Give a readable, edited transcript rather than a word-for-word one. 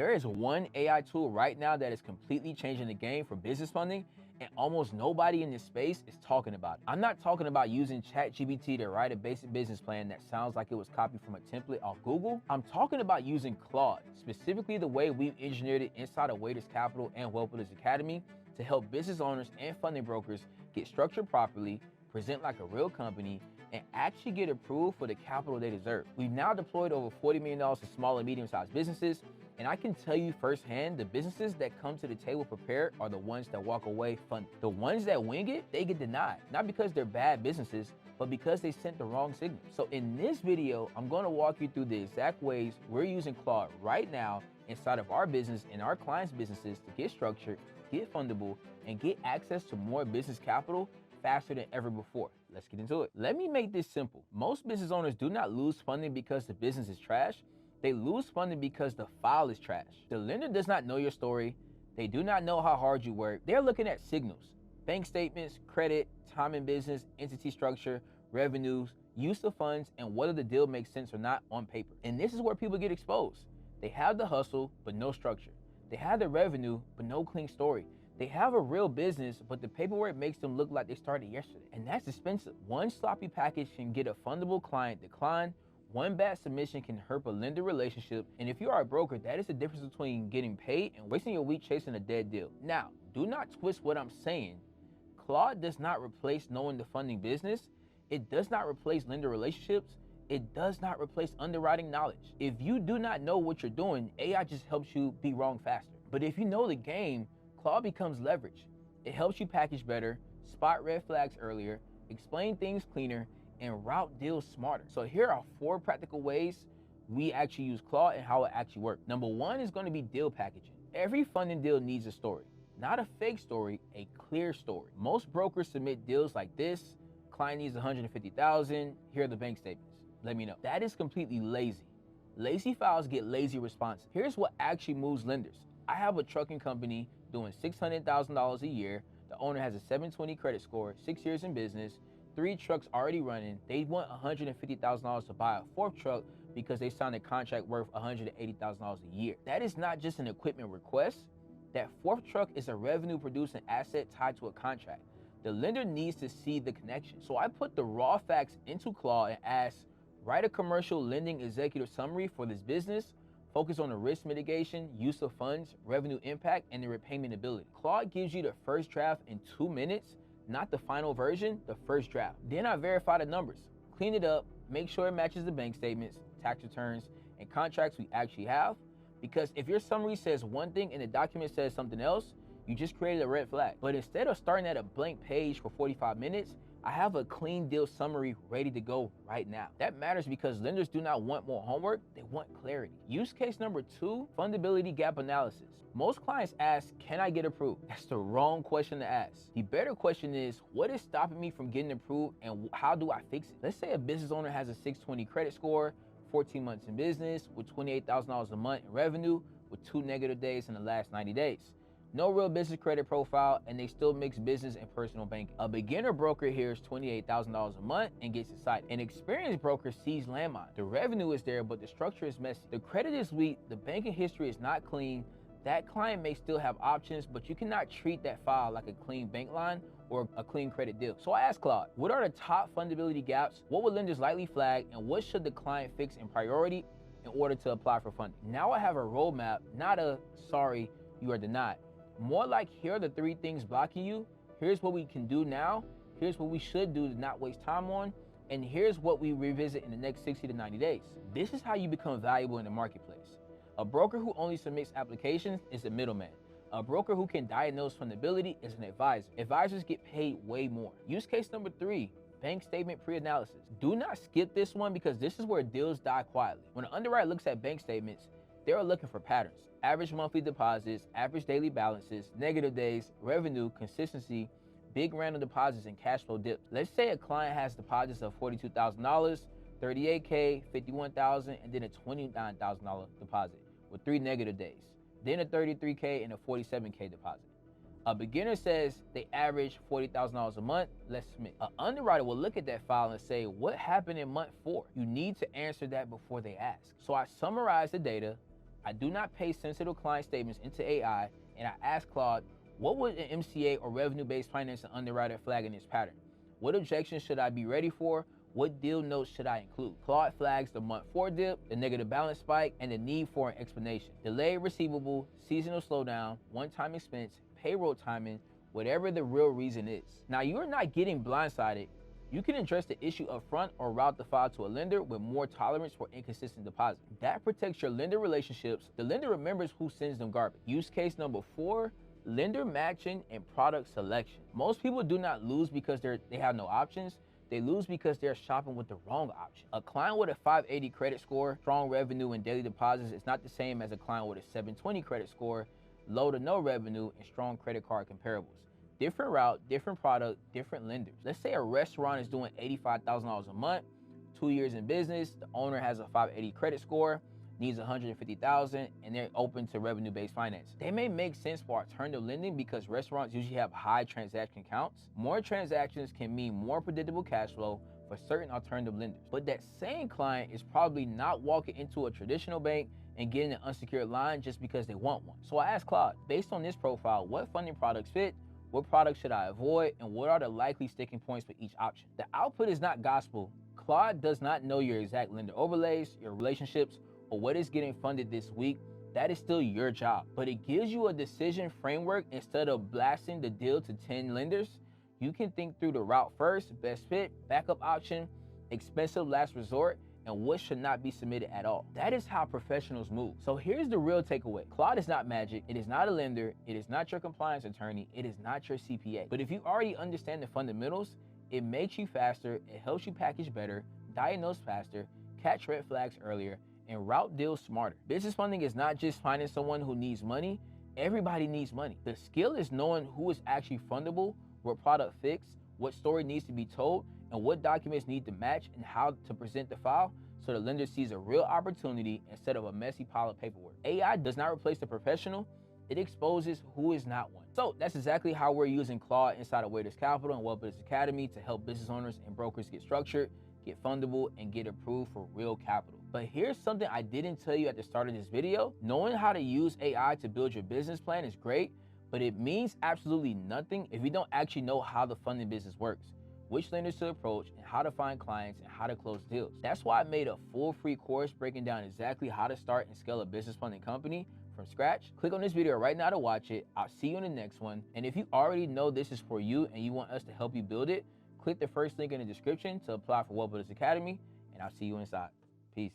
There is one AI tool right now that is completely changing the game for business funding, and almost nobody in this space is talking about it. I'm not talking about using ChatGPT to write a basic business plan that sounds like it was copied from a template off Google. I'm talking about using Claude, specifically the way we've engineered it inside of Waiters Capital and Wealth Builders Academy to help business owners and funding brokers get structured properly, present like a real company, and actually get approved for the capital they deserve. We've now deployed over $40 million to small and medium-sized businesses, and I can tell you firsthand, the businesses that come to the table prepared are the ones that walk away funded. The ones that wing it, they get denied, not because they're bad businesses, but because they sent the wrong signal. So in this video, I'm gonna walk you through the exact ways we're using Claude right now inside of our business and our clients' businesses to get structured, get fundable, and get access to more business capital faster than ever before. Let's get into it. Let me make this simple. Most business owners do not lose funding because the business is trash. They lose funding because the file is trash. The lender does not know your story. They do not know how hard you work. They're looking at signals, bank statements, credit, time in business, entity structure, revenues, use of funds, and whether the deal makes sense or not on paper. And this is where people get exposed. They have the hustle, but no structure. They have the revenue, but no clean story. They have a real business, but the paperwork makes them look like they started yesterday. And that's expensive. One sloppy package can get a fundable client decline. One bad submission can hurt a lender relationship. And if you are a broker, that is the difference between getting paid and wasting your week chasing a dead deal. Now, do not twist what I'm saying. Claude does not replace knowing the funding business. It does not replace lender relationships. It does not replace underwriting knowledge. If you do not know what you're doing, AI just helps you be wrong faster. But if you know the game, Claude becomes leverage. It helps you package better, spot red flags earlier, explain things cleaner, and route deals smarter. So here are 4 practical ways we actually use Claude and how it actually works. Number 1 is going to be deal packaging. Every funding deal needs a story, not a fake story, a clear story. Most brokers submit deals like this: client needs $150,000, here are the bank statements. Let me know. That is completely lazy. Lazy files get lazy responses. Here's what actually moves lenders. I have a trucking company doing $600,000 a year. The owner has a 720 credit score, 6 years in business, 3 trucks already running. They want $150,000 to buy a 4th truck because they signed a contract worth $180,000 a year. That is not just an equipment request. That 4th truck is a revenue producing asset tied to a contract. The lender needs to see the connection. So I put the raw facts into Claude and asked, write a commercial lending executive summary for this business. Focus on the risk mitigation, use of funds, revenue impact, and the repayment ability. Claude gives you the first draft in 2 minutes, not the final version, the first draft. Then I verify the numbers, clean it up, make sure it matches the bank statements, tax returns, and contracts we actually have. Because if your summary says one thing and the document says something else, you just created a red flag. But instead of starting at a blank page for 45 minutes, I have a clean deal summary ready to go right now. That matters because lenders do not want more homework, they want clarity. Use case number 2, fundability gap analysis. Most clients ask, can I get approved? That's the wrong question to ask. The better question is, what is stopping me from getting approved and how do I fix it? Let's say a business owner has a 620 credit score, 14 months in business, with $28,000 a month in revenue, with 2 negative days in the last 90 days. No real business credit profile, and they still mix business and personal banking. A beginner broker hears $28,000 a month and gets excited. An experienced broker sees landmine. The revenue is there, but the structure is messy. The credit is weak, the banking history is not clean. That client may still have options, but you cannot treat that file like a clean bank line or a clean credit deal. So I asked Claude, what are the top fundability gaps? What would lenders likely flag? And what should the client fix in priority in order to apply for funding? Now I have a roadmap, not a sorry, you are denied. More like, here are the 3 things blocking you. Here's what we can do now. Here's what we should do to not waste time on. And here's what we revisit in the next 60 to 90 days. This is how you become valuable in the marketplace. A broker who only submits applications is a middleman. A broker who can diagnose fundability is an advisor. Advisors get paid way more. Use case number 3, bank statement pre-analysis. Do not skip this one because this is where deals die quietly. When an underwriter looks at bank statements, they're looking for patterns: average monthly deposits, average daily balances, negative days, revenue, consistency, big random deposits, and cash flow dips. Let's say a client has deposits of $42,000, $38K, $51,000, and then a $29,000 deposit with 3 negative days, then a $33K and a $47K deposit. A beginner says they average $40,000 a month, let's submit. An underwriter will look at that file and say, what happened in month 4? You need to answer that before they ask. So I summarize the data, I do not paste sensitive client statements into AI, and I ask Claude, what would an MCA or revenue-based finance and underwriter flag in this pattern? What objections should I be ready for? What deal notes should I include? Claude flags the month 4 dip, the negative balance spike, and the need for an explanation. Delayed receivable, seasonal slowdown, one-time expense, payroll timing, whatever the real reason is. Now, you're not getting blindsided. You can address the issue up front or route the file to a lender with more tolerance for inconsistent deposit. That protects your lender relationships. The lender remembers who sends them garbage. Use case number 4, lender matching and product selection. Most people do not lose because they have no options. They lose because they're shopping with the wrong option. A client with a 580 credit score, strong revenue and daily deposits is not the same as a client with a 720 credit score, low to no revenue, and strong credit card comparables. Different route, different product, different lenders. Let's say a restaurant is doing $85,000 a month, 2 years in business, the owner has a 580 credit score, needs $150,000, and they're open to revenue-based finance. They may make sense for alternative lending because restaurants usually have high transaction counts. More transactions can mean more predictable cash flow for certain alternative lenders. But that same client is probably not walking into a traditional bank and getting an unsecured line just because they want one. So I asked Claude, based on this profile, what funding products fit? What products should I avoid, and what are the likely sticking points for each option? The output is not gospel. Claude does not know your exact lender overlays, your relationships, or what is getting funded this week. That is still your job. But it gives you a decision framework. Instead of blasting the deal to 10 lenders, you can think through the route first, best fit, backup option, expensive last resort, and what should not be submitted at all. That is how professionals move. So here's the real takeaway. Claude is not magic. It is not a lender. It is not your compliance attorney. It is not your CPA. But if you already understand the fundamentals, it makes you faster, it helps you package better, diagnose faster, catch red flags earlier, and route deals smarter. Business funding is not just finding someone who needs money. Everybody needs money. The skill is knowing who is actually fundable, what product fits, what story needs to be told, and what documents need to match, and how to present the file so the lender sees a real opportunity instead of a messy pile of paperwork. AI does not replace the professional, it exposes who is not one. So that's exactly how we're using Claude inside of Waiters Capital and Wealth Business Academy to help business owners and brokers get structured, get fundable, and get approved for real capital. But here's something I didn't tell you at the start of this video. Knowing how to use AI to build your business plan is great, but it means absolutely nothing if you don't actually know how the funding business works, which lenders to approach, and how to find clients and how to close deals. That's why I made a full free course breaking down exactly how to start and scale a business funding company from scratch. Click on this video right now to watch it. I'll see you in the next one. And if you already know this is for you and you want us to help you build it, click the first link in the description to apply for Wealth Builders Academy, and I'll see you inside. Peace.